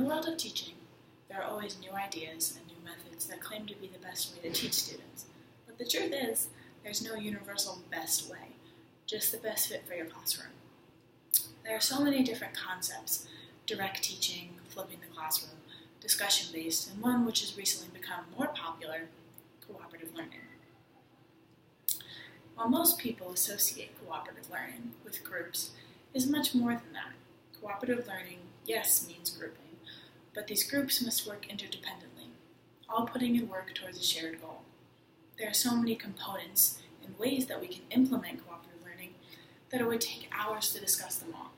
the world of teaching, there are always new ideas and new methods that claim to be the best way to teach students. But the truth is, there's no universal best way, just the best fit for your classroom. There are so many different concepts: direct teaching, flipping the classroom, discussion-based, and one which has recently become more popular, cooperative learning. While most people associate cooperative learning with groups, it is much more than that. Cooperative learning, yes, means grouping, but these groups must work interdependently, all putting in work towards a shared goal. There are so many components and ways that we can implement cooperative learning that it would take hours to discuss them all.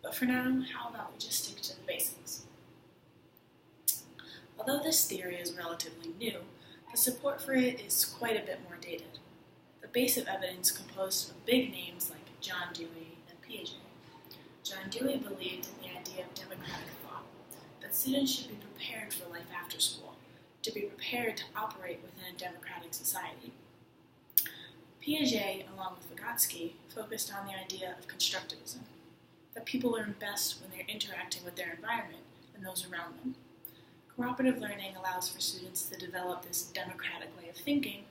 But for now, how about we just stick to the basics? Although this theory is relatively new, the support for it is quite a bit more dated. The base of evidence composed of big names like John Dewey and Piaget. John Dewey believed in the idea of democratic thought, that students should be prepared for life after school, to be prepared to operate within a democratic society. Piaget, along with Vygotsky, focused on the idea of constructivism, that people learn best when they're interacting with their environment and those around them. Cooperative learning allows for students to develop this democratic way of thinking,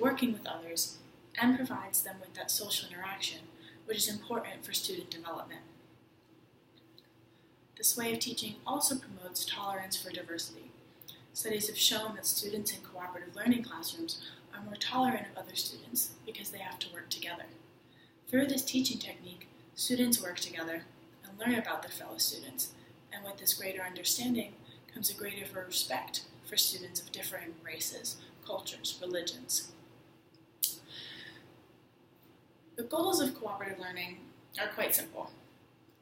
working with others, and provides them with that social interaction, which is important for student development. This way of teaching also promotes tolerance for diversity. Studies have shown that students in cooperative learning classrooms are more tolerant of other students because they have to work together. Through this teaching technique, students work together and learn about their fellow students, and with this greater understanding comes a greater respect for students of differing races, cultures, religions. The goals of cooperative learning are quite simple: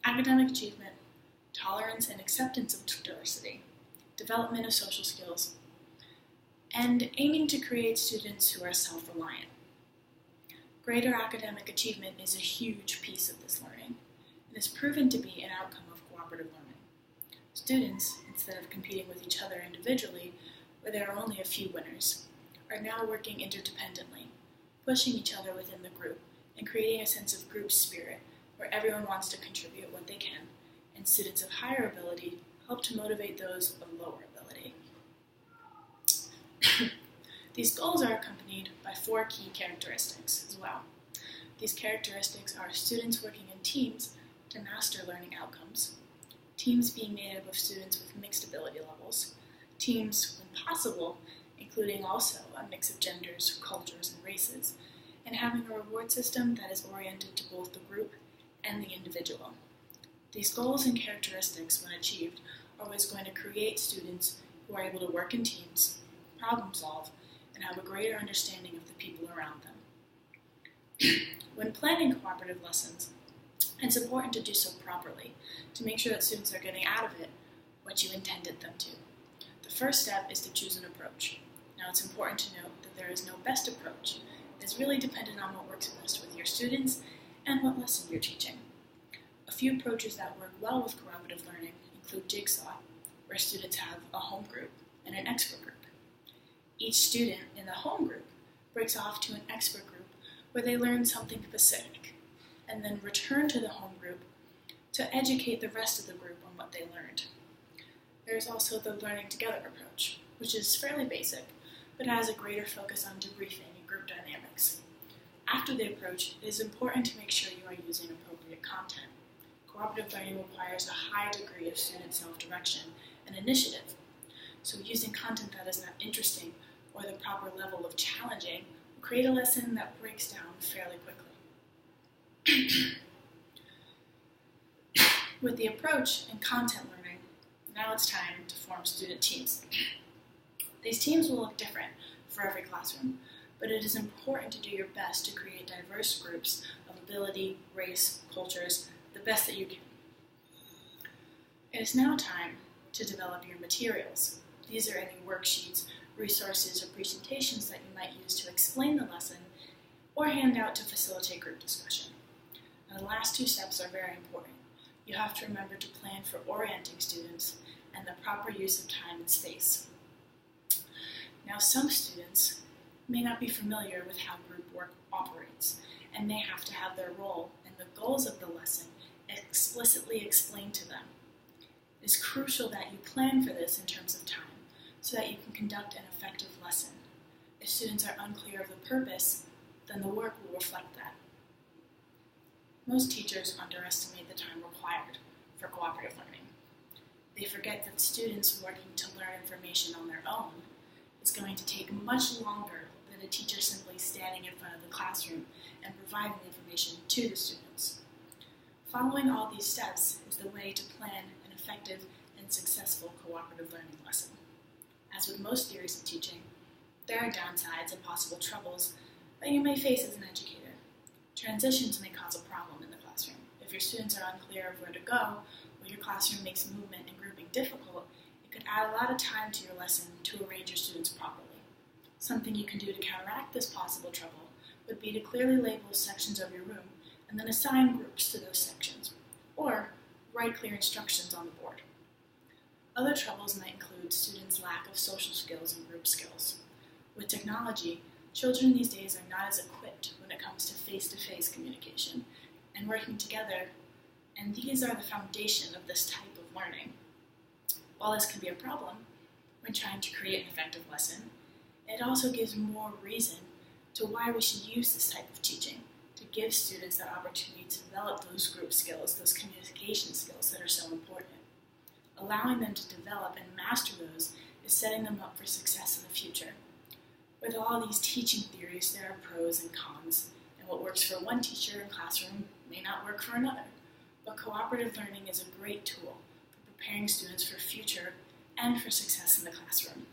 academic achievement, tolerance and acceptance of diversity, development of social skills, and aiming to create students who are self-reliant. Greater academic achievement is a huge piece of this learning, and is proven to be an outcome of cooperative learning. Students, instead of competing with each other individually, where there are only a few winners, are now working interdependently, pushing each other within the group, and creating a sense of group spirit, where everyone wants to contribute what they can, and students of higher ability help to motivate those of lower ability. These goals are accompanied by 4 key characteristics as well. These characteristics are students working in teams to master learning outcomes, teams being made up of students with mixed ability levels, teams, when possible, including also a mix of genders, cultures, and races, and having a reward system that is oriented to both the group and the individual. These goals and characteristics, when achieved, are always going to create students who are able to work in teams, problem solve, and have a greater understanding of the people around them. When planning cooperative lessons, it's important to do so properly to make sure that students are getting out of it what you intended them to. The first step is to choose an approach. Now, it's important to note that there is no best approach. It's really dependent on what works best with your students and what lesson you're teaching. A few approaches that work well with cooperative learning include Jigsaw, where students have a home group and an expert group. Each student in the home group breaks off to an expert group where they learn something specific, and then return to the home group to educate the rest of the group on what they learned. There's also the learning together approach, which is fairly basic, but has a greater focus on debriefing and group dynamics. After the approach, it is important to make sure you are using appropriate content. Cooperative learning requires a high degree of student self-direction and initiative, so using content that is not interesting or the proper level of challenging will create a lesson that breaks down fairly quickly. With the approach and content learning, now it's time to form student teams. These teams will look different for every classroom, but it is important to do your best to create diverse groups of ability, race, cultures, the best that you can. It is now time to develop your materials. These are any worksheets, resources, or presentations that you might use to explain the lesson or hand out to facilitate group discussion. Now, the last 2 steps are very important. You have to remember to plan for orienting students and the proper use of time and space. Now, some students may not be familiar with how group work operates and may have to have their role and the goals of the lesson explicitly explained to them. It It is crucial that you plan for this in terms of time so that you can conduct an effective lesson. If students are unclear of the purpose, then the work will reflect that. Most teachers underestimate the time required for cooperative learning. They forget that students working to learn information on their own is going to take much longer than a teacher simply standing in front of the classroom and providing the information to the students. Following all these steps is the way to plan an effective and successful cooperative learning lesson. As with most theories of teaching, there are downsides and possible troubles that you may face as an educator. Transitions may cause a problem in the classroom. If your students are unclear of where to go, or your classroom makes movement and grouping difficult, it could add a lot of time to your lesson to arrange your students properly. Something you can do to counteract this possible trouble would be to clearly label sections of your room and then assign groups to those sections, or write clear instructions on the board. Other troubles might include students' lack of social skills and group skills. With technology, children these days are not as equipped when it comes to face-to-face communication and working together, and these are the foundation of this type of learning. While this can be a problem when trying to create an effective lesson, it also gives more reason to why we should use this type of teaching, to give students that opportunity to develop those group skills, those communication skills that are so important. Allowing them to develop and master those is setting them up for success in the future. With all these teaching theories, there are pros and cons, and what works for one teacher in classroom may not work for another. But cooperative learning is a great tool for preparing students for future and for success in the classroom.